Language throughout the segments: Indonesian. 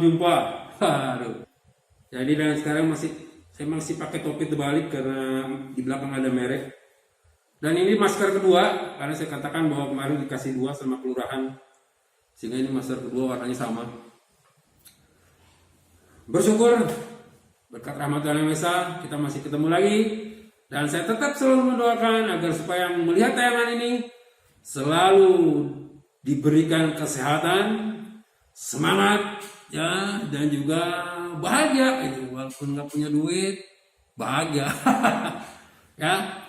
jumpa. Aduh. Jadi dan sekarang saya masih pakai topi terbalik karena di belakang ada merek. Dan ini masker kedua karena saya katakan bahwa kemarin dikasih 2 sama kelurahan, sehingga ini masker kedua warnanya sama. Bersyukur berkat rahmat Tuhan Yang Maha Esa kita masih ketemu lagi, dan saya tetap selalu mendoakan agar supaya yang melihat tayangan ini selalu diberikan kesehatan, semangat, ya, dan juga bahagia itu, walaupun nggak punya duit, bahagia. Ya.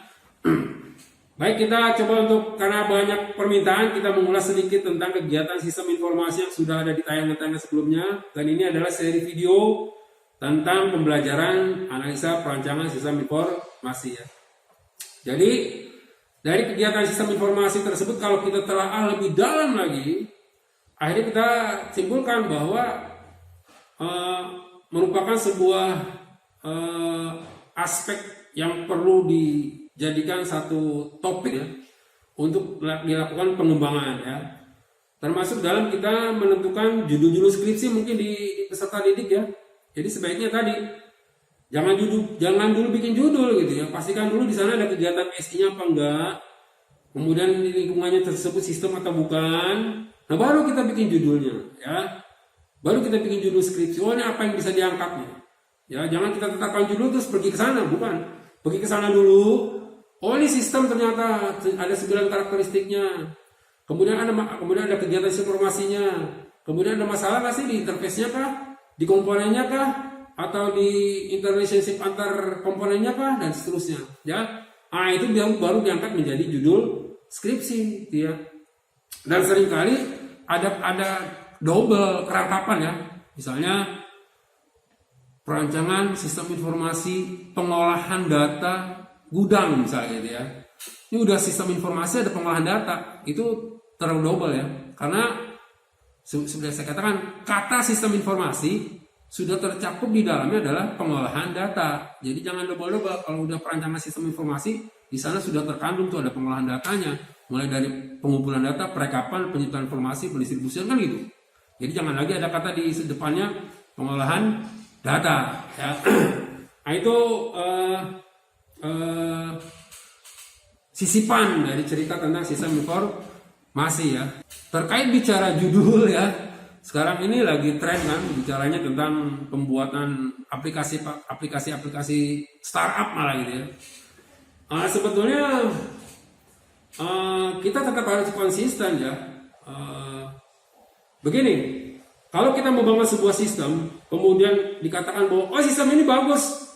Baik, kita coba untuk, karena banyak permintaan, kita mengulas sedikit tentang kegiatan sistem informasi yang sudah ada di tayangan-tayangan sebelumnya, dan ini adalah seri video tentang pembelajaran analisa perancangan sistem informasi, ya. Jadi dari kegiatan sistem informasi tersebut, kalau kita telah lebih dalam lagi, akhirnya kita simpulkan bahwa merupakan sebuah aspek yang perlu dijadikan satu topik, ya, untuk dilakukan pengembangan, ya. Termasuk dalam kita menentukan judul-judul skripsi mungkin di peserta didik, ya. Jadi sebaiknya tadi jangan dulu bikin judul gitu, ya. Pastikan dulu di sana ada kegiatan PSI-nya apa enggak. Kemudian di lingkungannya tersebut sistem atau bukan. Nah, baru kita bikin judulnya, ya. Baru kita bikin judul skripsi. Oh, ini apa yang bisa diangkatnya. Ya, jangan kita tetapkan judul terus pergi ke sana, bukan. Pergi ke sana dulu. Oh, ini sistem ternyata ada 9 karakteristiknya. Kemudian ada kegiatan informasinya. Kemudian ada masalah nggak sih di interface-nya kah? Di komponennya kah? Atau di interrelationship antar komponennya kah? Dan seterusnya, ya. Nah, itu baru diangkat menjadi judul skripsi, ya. Dan seringkali ada double kerangkapan, ya. Misalnya perancangan sistem informasi pengolahan data gudang misalnya, gitu, ya. Ini udah sistem informasi ada pengolahan data, itu terlalu double, ya. Karena sudah saya katakan kata sistem informasi sudah tercakup di dalamnya adalah pengolahan data. Jadi jangan double-double. Kalau udah perancangan sistem informasi, di sana sudah terkandung tuh ada pengolahan datanya, mulai dari pengumpulan data, perekapan, penyertaan informasi, pendistribusian, kan gitu. Jadi jangan lagi ada kata di depannya pengolahan data, ya. Nah, itu sisipan dari cerita tentang sistem informasi, ya. Terkait bicara judul, ya. Sekarang ini lagi tren kan bicaranya tentang pembuatan aplikasi startup malah, gitu, ya. Sebetulnya kita tetap harus konsisten, ya. Begini, kalau kita membangun sebuah sistem, kemudian dikatakan bahwa sistem ini bagus,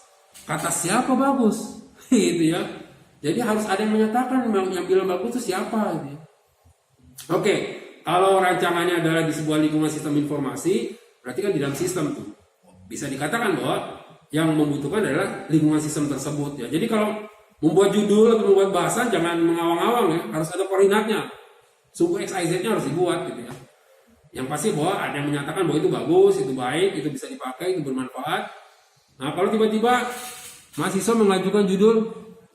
kata siapa bagus, gitu, ya. Jadi harus ada yang menyatakan yang bilang bagus itu siapa, gitu, ya. Oke, kalau rancangannya adalah di sebuah lingkungan sistem informasi, berarti kan di dalam sistem tuh bisa dikatakan bahwa yang membutuhkan adalah lingkungan sistem tersebut, ya. Jadi kalau membuat judul atau membuat bahasan jangan mengawang-awang, ya, harus ada koordinatnya. Suku XYZ-nya harus dibuat, gitu, ya. Yang pasti bahwa ada yang menyatakan bahwa itu bagus, itu baik, itu bisa dipakai, itu bermanfaat. Nah, kalau tiba-tiba mahasiswa mengajukan judul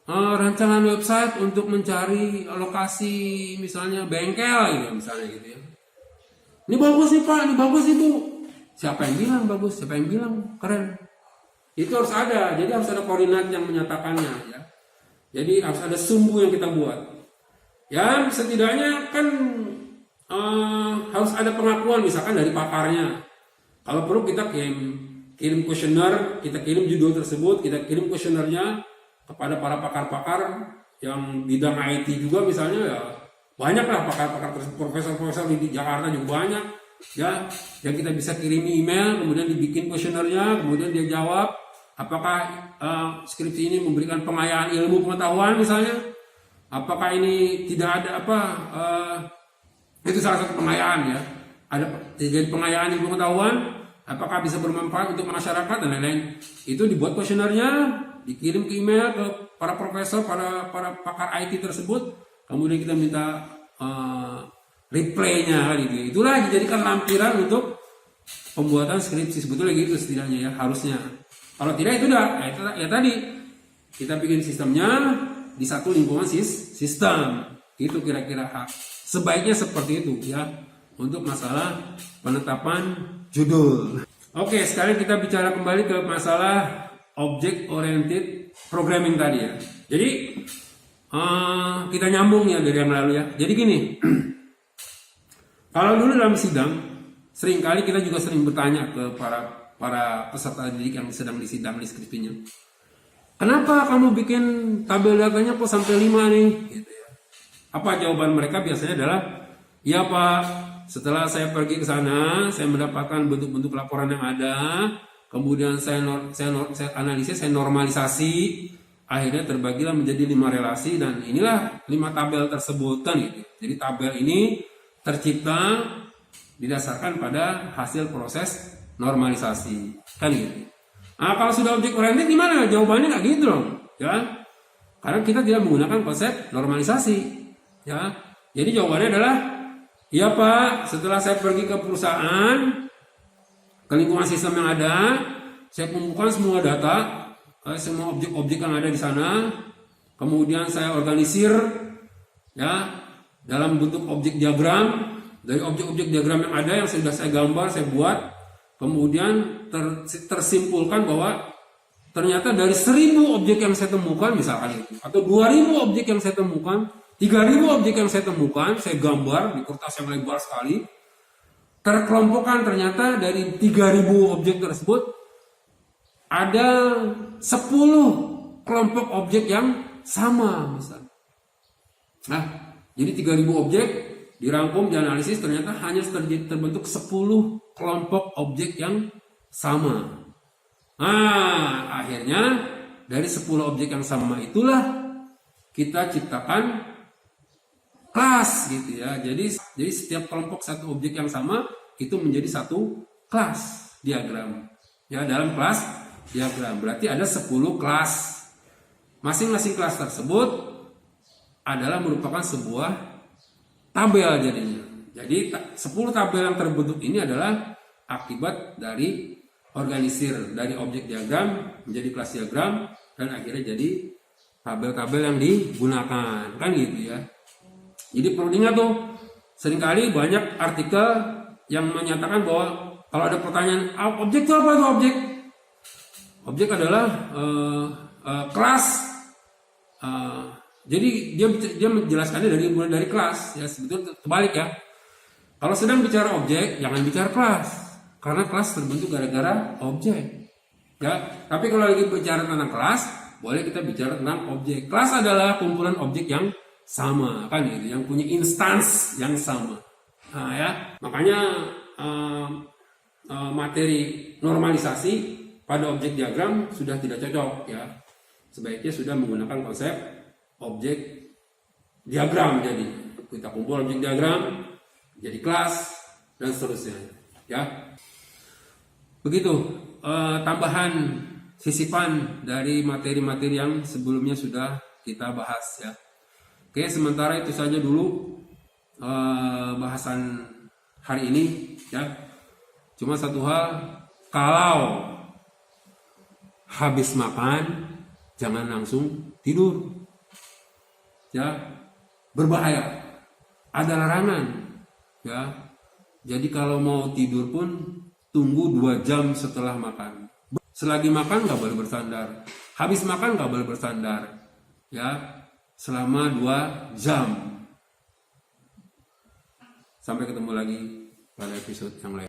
rancangan website untuk mencari lokasi misalnya bengkel, gitu, misalnya, gitu, ya. Ini bagus nih Pak, ini bagus nih Bu. Siapa yang bilang bagus? Siapa yang bilang keren? Itu harus ada. Jadi harus ada koordinat yang menyatakannya, ya. Jadi harus ada sumbu yang kita buat. Ya, setidaknya kan harus ada pengakuan misalkan dari pakarnya. Kalau perlu kita kirim kuesioner, kita kirim judul tersebut, kita kirim kuesionernya kepada para pakar-pakar yang bidang IT juga misalnya, ya. Banyak lah pakar-pakar, profesor-profesor di Jakarta juga banyak, ya. Yang kita bisa kirim email, kemudian dibikin kuesionernya, kemudian dia jawab apakah skripsi ini memberikan pengayaan ilmu pengetahuan misalnya, apakah ini tidak ada itu salah satu pengayaan, ya. Ada jadi pengayaan ilmu pengetahuan, apakah bisa bermanfaat untuk masyarakat dan lain-lain. Itu dibuat kuesionernya, dikirim ke email ke para profesor, para pakar IT tersebut, kemudian kita minta reply-nya, gitu. Itulah dijadikan lampiran untuk pembuatan skripsi, sebetulnya gitu setidaknya, ya, harusnya. Kalau tidak itu udah, ya tadi kita bikin sistemnya di satu lingkungan sistem. Itu kira-kira sebaiknya seperti itu, ya, untuk masalah penetapan judul. Oke, sekarang kita bicara kembali ke masalah object oriented programming tadi ya. Jadi kita nyambung ya dari yang lalu ya. Jadi gini, kalau dulu dalam sidang, seringkali kita juga sering bertanya ke para peserta didik yang sedang disidang di skripsinya. Kenapa kamu bikin tabel datanya kok sampai 5 nih? Gitu ya. Apa jawaban mereka biasanya adalah, ya Pak, setelah saya pergi ke sana, saya mendapatkan bentuk-bentuk laporan yang ada, kemudian saya analisis, saya normalisasi, akhirnya terbagilah menjadi 5 relasi, dan inilah 5 tabel tersebut kan gitu. Jadi tabel ini tercipta didasarkan pada hasil proses normalisasi kan gitu. Nah, kalau sudah objek oriented gimana? Jawabannya nggak gitu dong, ya. Karena kita tidak menggunakan konsep normalisasi, ya. Jadi jawabannya adalah, iya Pak, setelah saya pergi ke perusahaan, ke lingkungan sistem yang ada, saya kumpulkan semua data, semua objek-objek yang ada di sana, kemudian saya organisir, ya, dalam bentuk objek diagram. Dari objek-objek diagram yang ada yang sudah saya gambar, saya buat, kemudian tersimpulkan bahwa ternyata dari 1.000 objek yang saya temukan misalkan itu, atau 2.000 objek yang saya temukan, 3.000 objek yang saya temukan, saya gambar di kertas yang lebar sekali, terkelompokkan ternyata dari 3.000 objek tersebut ada 10 kelompok objek yang sama misalnya. Nah, jadi 3.000 objek dirangkum, dianalisis, ternyata hanya terbentuk 10 kelompok objek yang sama. Nah, akhirnya dari 10 objek yang sama itulah kita ciptakan kelas gitu ya. Jadi setiap kelompok satu objek yang sama itu menjadi satu kelas diagram. Ya, dalam kelas diagram berarti ada 10 kelas. Masing-masing kelas tersebut adalah merupakan sebuah tabel jadinya. Jadi 10 tabel yang terbentuk ini adalah akibat dari organisir dari objek diagram menjadi kelas diagram dan akhirnya jadi tabel-tabel yang digunakan kan gitu ya. Jadi perlu diingat tuh, seringkali banyak artikel yang menyatakan bahwa kalau ada pertanyaan objek itu apa itu objek? Objek adalah kelas. Jadi dia menjelaskannya dari kelas ya, sebetulnya terbalik ya. Kalau sedang bicara objek, jangan bicara kelas, karena kelas terbentuk gara-gara objek. Ya, tapi kalau lagi bicara tentang kelas, boleh kita bicara tentang objek. Kelas adalah kumpulan objek yang sama, kan gitu, yang punya instans yang sama. Nah, ya, makanya materi normalisasi pada objek diagram sudah tidak cocok ya. Sebaiknya sudah menggunakan konsep objek diagram. Jadi kita kumpul objek diagram jadi kelas dan seterusnya ya. Begitu tambahan sisipan dari materi-materi yang sebelumnya sudah kita bahas ya. Oke, sementara itu saja dulu bahasan hari ini ya. Cuma satu hal, kalau habis makan jangan langsung tidur ya, berbahaya, ada larangan ya. Jadi kalau mau tidur pun tunggu 2 jam setelah makan. Selagi makan nggak boleh bersandar, habis makan nggak boleh bersandar ya, selama 2 jam. Sampai ketemu lagi pada episode yang lain.